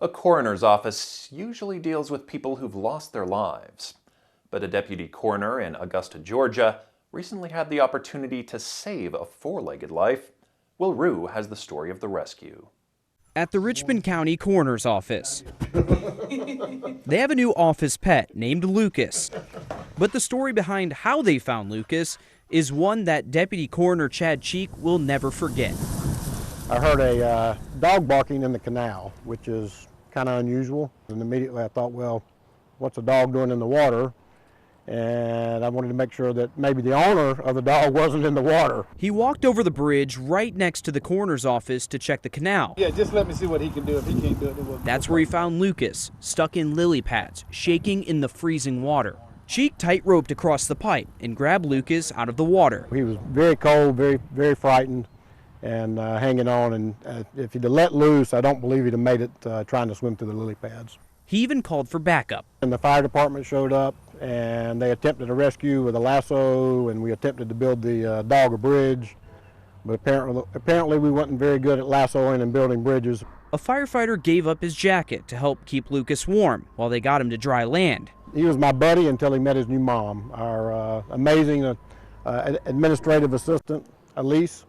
A coroner's office usually deals with people who've lost their lives. But a deputy coroner in Augusta, Georgia, recently had the opportunity to save a four-legged life. Will Rue has the story of the rescue. At the Richmond County Coroner's Office, they have a new office pet named Lucas. But the story behind how they found Lucas is one that Deputy Coroner Chad Cheek will never forget. I heard a dog barking in the canal, which is kind of unusual. And immediately I thought, well, what's a dog doing in the water? And I wanted to make sure that maybe the owner of the dog wasn't in the water. He walked over the bridge right next to the coroner's office to check the canal. Yeah, just let me see what he can do. If he can't do it, That's where he found Lucas, stuck in lily pads, shaking in the freezing water. Cheek tight-roped across the pipe and grabbed Lucas out of the water. He was very cold, very frightened, and hanging on. And if he'd have let loose, I don't believe he'd have made it trying to swim through the lily pads. He even called for backup. And the fire department showed up, and they attempted a rescue with a lasso, and we attempted to build the dog a bridge. But apparently we wasn't very good at lassoing and building bridges. A firefighter gave up his jacket to help keep Lucas warm while they got him to dry land. He was my buddy until he met his new mom, our amazing administrative assistant, Elise.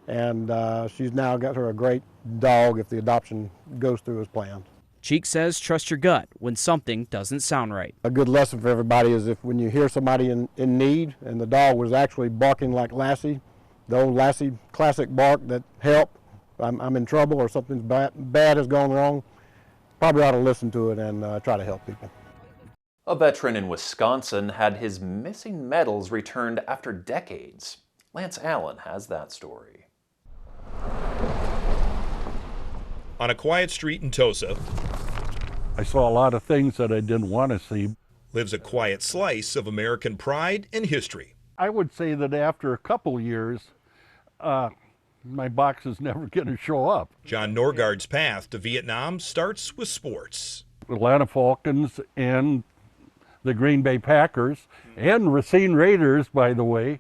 And she's now got her a great dog if the adoption goes through as planned. Cheek says trust your gut when something doesn't sound right. A good lesson for everybody is if when you hear somebody in need and the dog was actually barking like Lassie, the old Lassie classic bark that help, I'm in trouble or something bad has gone wrong, probably ought to listen to it and try to help people. A veteran in Wisconsin had his missing medals returned after decades. Lance Allen has that story. On a quiet street in Tosa, I saw a lot of things that I didn't want to see. Lives a quiet slice of American pride and history. I would say that after a couple years, my box is never going to show up. John Norgard's path to Vietnam starts with sports. Atlanta Falcons and the Green Bay Packers and Racine Raiders, by the way.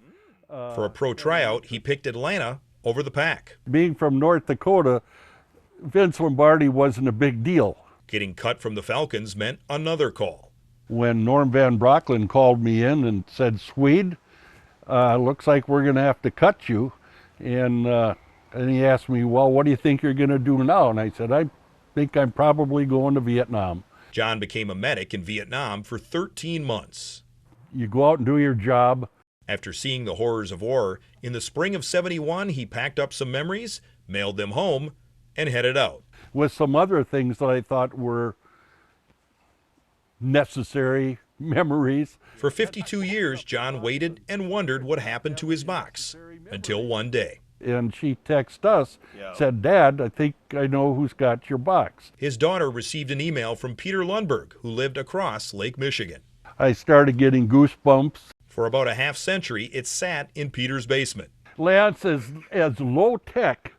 For a pro tryout, he picked Atlanta over the Pack. Being from North Dakota, Vince Lombardi wasn't a big deal. Getting cut from the Falcons meant another call. When Norm Van Brocklin called me in and said, Swede, looks like we're going to have to cut you. And he asked me, well, what do you think you're going to do now? And I said, I think I'm probably going to Vietnam. John became a medic in Vietnam for 13 months. You go out and do your job. After seeing the horrors of war, in the spring of '71, he packed up some memories, mailed them home, and headed out. With some other things that I thought were necessary memories. For 52 years, John waited and wondered what happened to his box, until one day. And she texted us, said, Dad, I think I know who's got your box. His daughter received an email from Peter Lundberg, who lived across Lake Michigan. I started getting goosebumps. For about a half century, it sat in Peter's basement. Lance, as low-tech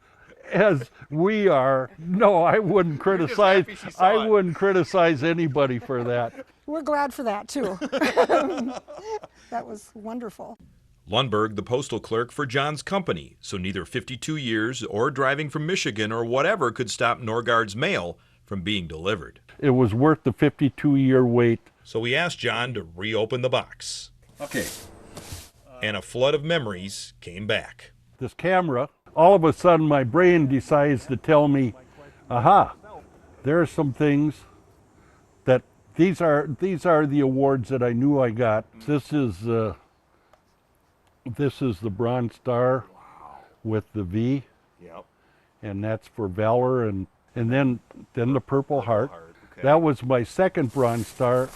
as we are, no, I wouldn't criticize. I wouldn't criticize anybody for that. We're glad for that too. That was wonderful. Lundberg, the postal clerk for John's company, so neither 52 years or driving from Michigan or whatever could stop Norgard's mail from being delivered. It was worth the 52-year wait. So we asked John to reopen the box. Okay. And a flood of memories came back. This camera, all of a sudden my brain decides to tell me, aha, there are some things that these are the awards that I knew I got. This is the Bronze Star with the V. Yep. And that's for valor, and then the Purple Heart. Okay. That was my second Bronze Star.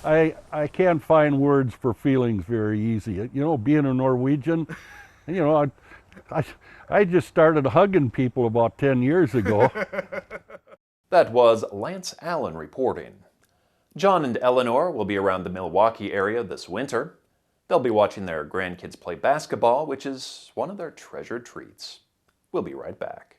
I can't find words for feelings very easy. You know, being a Norwegian, you know, I just started hugging people about 10 years ago. That was Lance Allen reporting. John and Eleanor will be around the Milwaukee area this winter. They'll be watching their grandkids play basketball, which is one of their treasured treats. We'll be right back.